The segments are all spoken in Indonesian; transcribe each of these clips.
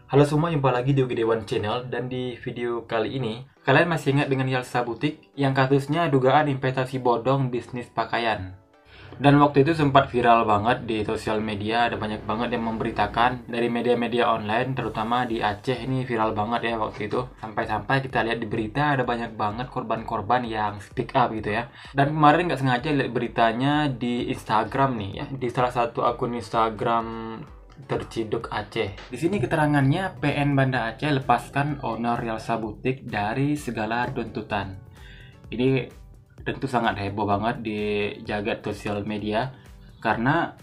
Halo semua, jumpa lagi di Yogi Dewan Channel. Dan di video kali ini, kalian masih ingat dengan Yelza Butik yang kasusnya dugaan investasi bodong bisnis pakaian. Dan waktu itu sempat viral banget di sosial media, ada banyak banget yang memberitakan dari media-media online, terutama di Aceh. Ini viral banget ya waktu itu. Sampai-sampai kita lihat di berita ada banyak banget korban-korban yang speak up gitu ya. Dan kemarin nggak sengaja lihat beritanya di Instagram nih ya, di salah satu akun Instagram Terciduk Aceh. Di sini keterangannya, PN Banda Aceh lepaskan owner Yelza Butik dari segala tuntutan. Ini tentu sangat heboh banget di jagat sosial media karena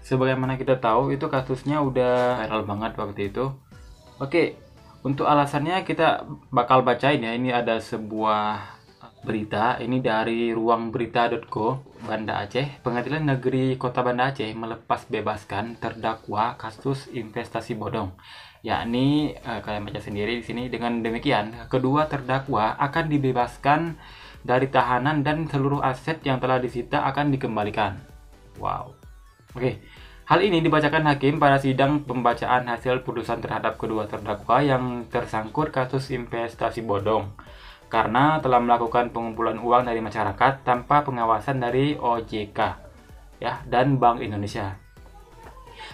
sebagaimana kita tahu itu kasusnya udah viral banget waktu itu. Oke, untuk alasannya kita bakal bacain ya. Ini ada sebuah berita, ini dari ruangberita.co Banda Aceh. Pengadilan Negeri Kota Banda Aceh melepas bebaskan terdakwa kasus investasi bodong, yakni kalian baca sendiri di sini. Dengan demikian, kedua terdakwa akan dibebaskan dari tahanan dan seluruh aset yang telah disita akan dikembalikan. Wow. Oke. Hal ini dibacakan hakim pada sidang pembacaan hasil putusan terhadap kedua terdakwa yang tersangkut kasus investasi bodong karena telah melakukan pengumpulan uang dari masyarakat tanpa pengawasan dari OJK ya dan Bank Indonesia.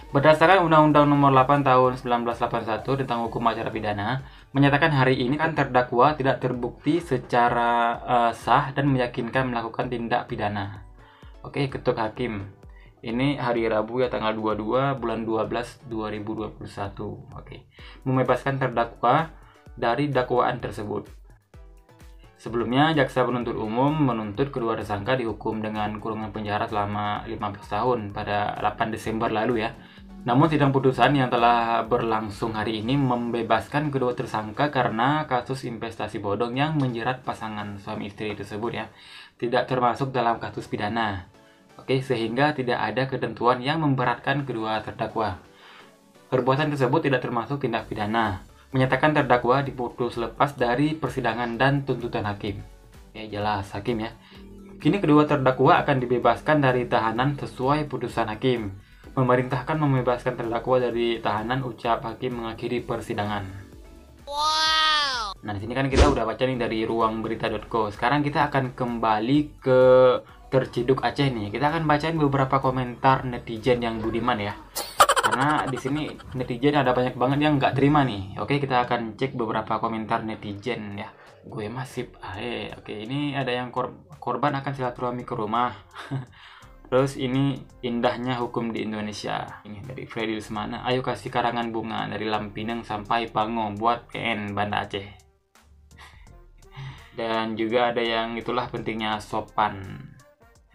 Berdasarkan Undang-Undang Nomor 8 Tahun 1981 tentang Hukum Acara Pidana, menyatakan hari ini kan terdakwa tidak terbukti secara sah dan meyakinkan melakukan tindak pidana. Oke, ketuk hakim. Ini hari Rabu ya, tanggal 22 bulan 12 2021. Oke. Membebaskan terdakwa dari dakwaan tersebut. Sebelumnya, jaksa penuntut umum menuntut kedua tersangka dihukum dengan kurungan penjara selama 15 tahun pada 8 Desember lalu ya. Namun sidang putusan yang telah berlangsung hari ini membebaskan kedua tersangka karena kasus investasi bodong yang menjerat pasangan suami istri tersebut ya, tidak termasuk dalam kasus pidana. Oke, sehingga tidak ada ketentuan yang memberatkan kedua terdakwa. Perbuatan tersebut tidak termasuk tindak pidana. Menyatakan terdakwa diputus lepas dari persidangan dan tuntutan hakim. Ya jelas hakim ya. Kini kedua terdakwa akan dibebaskan dari tahanan sesuai putusan hakim. Memerintahkan membebaskan terdakwa dari tahanan, ucap hakim mengakhiri persidangan. Wow. Nah, di sini kan kita udah baca nih dari ruangberita.co. Sekarang kita akan kembali ke Terciduk Aceh nih. Kita akan bacain beberapa komentar netizen yang budiman ya. Karena di sini netizen ada banyak banget yang nggak terima nih. Oke, kita akan cek beberapa komentar netizen ya. Gue masih oke, ini ada yang korban akan silaturahmi ke rumah. Terus ini indahnya hukum di Indonesia. Ini dari Freddy Lusmana. Ayo kasih karangan bunga dari Lampinang sampai Pango buat PN Banda Aceh. Dan juga ada yang itulah pentingnya sopan.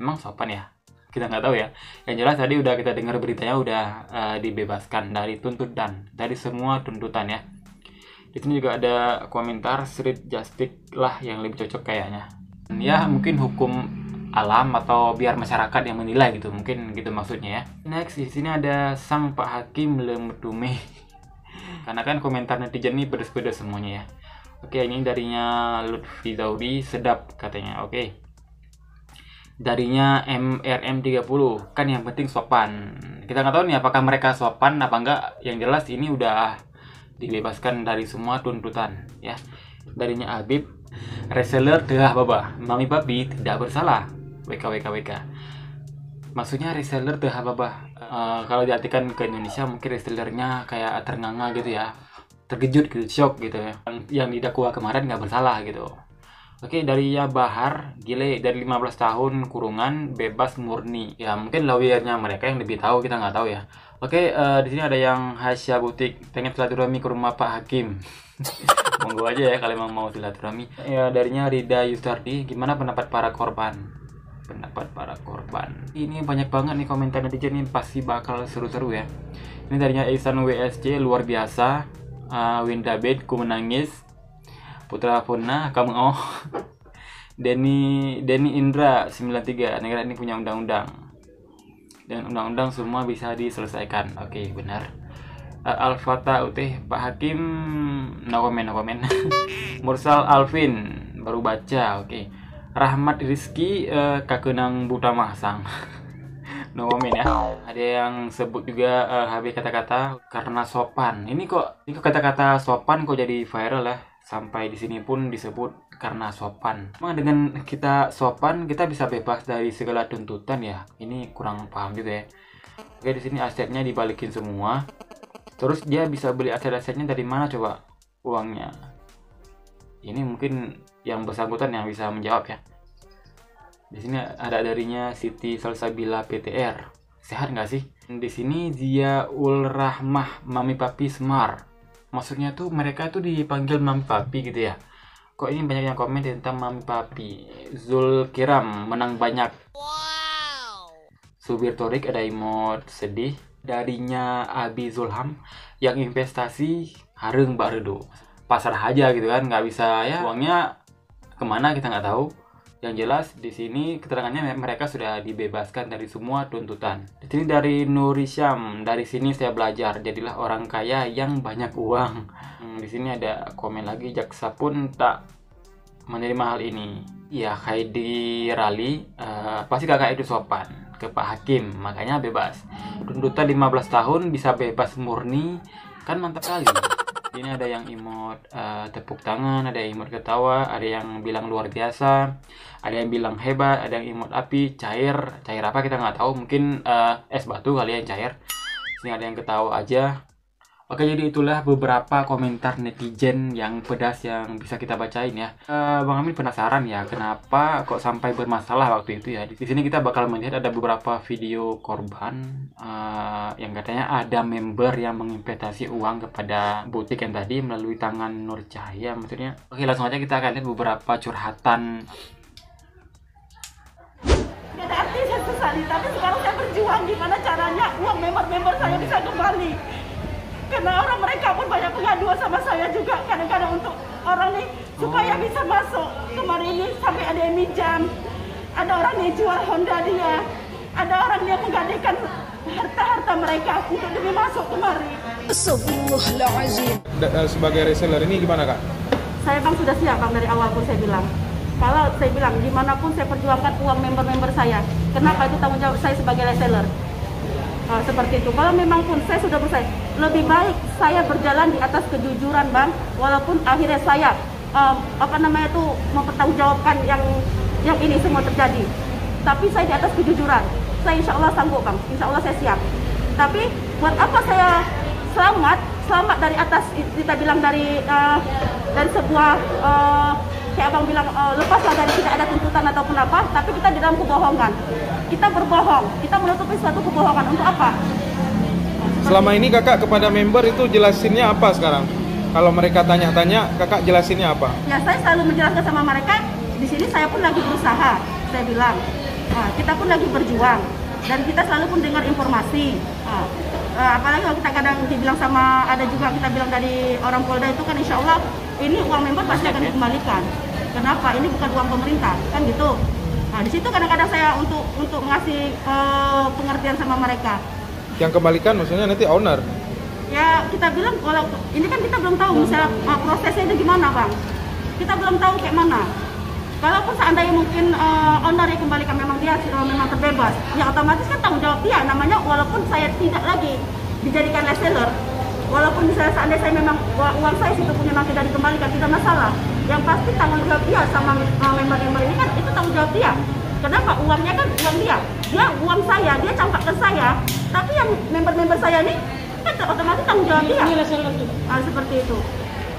Emang sopan ya? Kita nggak tahu ya. Yang jelas tadi udah kita dengar beritanya udah dibebaskan dari tuntutan, dari semua tuntutan ya. Di sini juga ada komentar street justice lah yang lebih cocok kayaknya. Ya mungkin hukum alam atau biar masyarakat yang menilai gitu, mungkin gitu maksudnya ya. Next di sini ada sang Pak Hakim Lemetume. Karena kan komentar netizen ini pedes-pedes semuanya ya. Oke, ini darinya Lutfi Daudi, sedap katanya. Oke. Darinya MRM30, kan yang penting sopan. Kita nggak tahu nih apakah mereka sopan apa enggak. Yang jelas ini udah dibebaskan dari semua tuntutan ya. Darinya Habib, reseller dah babah, mami papi tidak bersalah. WKWKWK. Maksudnya reseller dah babah. Kalau diartikan ke Indonesia mungkin resellernya kayak ternganga gitu ya, terkejut gitu, shock gitu ya. Yang didakwa kemarin nggak bersalah gitu. Oke, dari ya Bahar, gile dari 15 tahun kurungan bebas murni. Ya mungkin lawyernya mereka yang lebih tahu, kita nggak tahu ya. Oke, di sini ada yang Hasya Butik, pengen silaturahmi ke rumah Pak Hakim. Monggo aja ya kalau mau silaturahmi. Ya darinya Rida Yustardi, gimana pendapat para korban? Pendapat para korban. Ini banyak banget nih komentar netizen, ini pasti bakal seru-seru ya. Ini darinya Ihsan WSC, luar biasa. Windabed, ku menangis. Putra Fona, kamu Denny Indra 93, negara ini punya undang-undang. Dan undang-undang semua bisa diselesaikan. Oke, benar. Al-Fatah Uteh, Pak Hakim no comment. Mursal Alvin baru baca. Oke. Rahmat Rizky kakenang buta masang. no comment ya. Ada yang sebut juga habis kata-kata karena sopan. Ini kok kata-kata sopan kok jadi viral ya. Sampai di sini pun disebut karena sopan. Memang dengan kita sopan kita bisa bebas dari segala tuntutan ya. Ini kurang paham juga ya. Oke, di sini asetnya dibalikin semua. Terus dia bisa beli aset-asetnya dari mana coba uangnya? Ini mungkin yang bersangkutan yang bisa menjawab ya. Di sini ada darinya Siti Salsabila PTR. Sehat nggak sih? Di sini Ziaul Rahmah Mami Papi Smart. Maksudnya tuh mereka tuh dipanggil Mami Papi gitu ya. Kok ini banyak yang komen tentang Mami Papi. Zulkiram menang banyak. Wow. Subir Torik ada emot sedih. Darinya Abi Zulham yang investasi hareng Mbak Redo. Pasar aja gitu kan, nggak bisa ya. Uangnya kemana kita nggak tahu. Yang jelas di sini keterangannya mereka sudah dibebaskan dari semua tuntutan. Di sini dari Nurisham, dari sini saya belajar jadilah orang kaya yang banyak uang. Di sini ada komen lagi, jaksa pun tak menerima hal ini. Ya Heidi Rali, pasti kakak itu sopan ke Pak Hakim, makanya bebas. Tuntutan 15 tahun bisa bebas murni, kan mantap kali. Ini ada yang emot tepuk tangan, ada yang emot ketawa, ada yang bilang luar biasa, ada yang bilang hebat, ada yang emot api, cair apa kita nggak tahu, mungkin es batu kali ya yang cair. Sini ada yang ketawa aja. Oke, jadi itulah beberapa komentar netizen yang pedas yang bisa kita bacain ya. Bang Amin penasaran ya, kenapa kok sampai bermasalah waktu itu ya. Di sini kita bakal melihat ada beberapa video korban yang katanya ada member yang menginvestasi uang kepada butik yang tadi melalui tangan Nur Cahaya maksudnya. Oke, langsung aja kita akan lihat beberapa curhatan. Gak ada arti saya sesali, tapi sekarang saya berjuang gimana caranya uang member-member saya bisa kembali. Karena orang mereka pun banyak pengaduan sama saya juga kadang-kadang untuk orang nih supaya bisa masuk. Kemarin ini sampai ada yang minjam, ada orang yang jual Honda dia, ada orang yang menggadaikan harta-harta mereka untuk demi masuk kemari. Sebagai reseller ini gimana kak? Saya bang sudah siap bang, dari awal pun saya bilang. Kalau saya bilang dimanapun saya perjuangkan uang member-member saya. Kenapa itu tanggung jawab saya sebagai reseller? Seperti itu. Kalau memang pun saya sudah bersaing, lebih baik saya berjalan di atas kejujuran bang, walaupun akhirnya saya mempertanggungjawabkan yang ini semua terjadi. Tapi saya di atas kejujuran. Saya insya Allah sanggup bang, insya Allah saya siap. Tapi buat apa saya selamat dari atas? Kita bilang dari sebuah kayak abang bilang lepaslah dari tidak ada tuntutan ataupun apa. Tapi kita di dalam kebohongan. Kita berbohong, kita menutupi suatu kebohongan untuk apa? Selama ini kakak kepada member itu jelasinnya apa sekarang? Kalau mereka tanya-tanya, kakak jelasinnya apa? Ya saya selalu menjelaskan sama mereka, di sini saya pun lagi berusaha, saya bilang. Kita pun lagi berjuang, dan kita selalu pun dengar informasi. Apalagi kalau kita kadang dibilang sama, ada juga kita bilang dari orang Polda itu kan insya Allah, ini uang member pasti akan dikembalikan. Kenapa? Ini bukan uang pemerintah, kan gitu. Nah, di situ kadang-kadang saya untuk ngasih pengertian sama mereka. Yang kembalikan maksudnya nanti owner? Ya kita bilang kalau ini kan kita belum tahu misalnya prosesnya itu gimana bang. Kita belum tahu kayak mana. Kalaupun seandainya mungkin owner yang kembalikan memang dia memang terbebas, ya otomatis kan tanggung jawab dia. Namanya walaupun saya tidak lagi dijadikan reseller, walaupun misalnya seandainya saya memang uang saya situ pun memang tidak dikembalikan, tidak masalah. Yang pasti tanggung jawab dia sama member-member ini kan itu tanggung jawab dia. Kenapa? Uangnya kan uang dia. Dia uang saya, dia campakkan saya. Tapi yang member-member saya ini kan otomatis tanggung jawab dia. Seperti itu.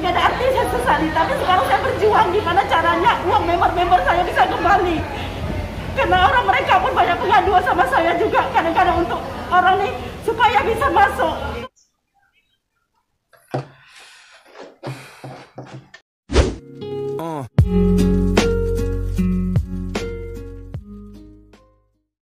Gak ada arti saya sesali, tapi sekarang saya berjuang gimana caranya uang member-member saya bisa kembali. Karena orang mereka pun banyak pengaduan sama saya juga kadang-kadang untuk orang nih supaya bisa masuk.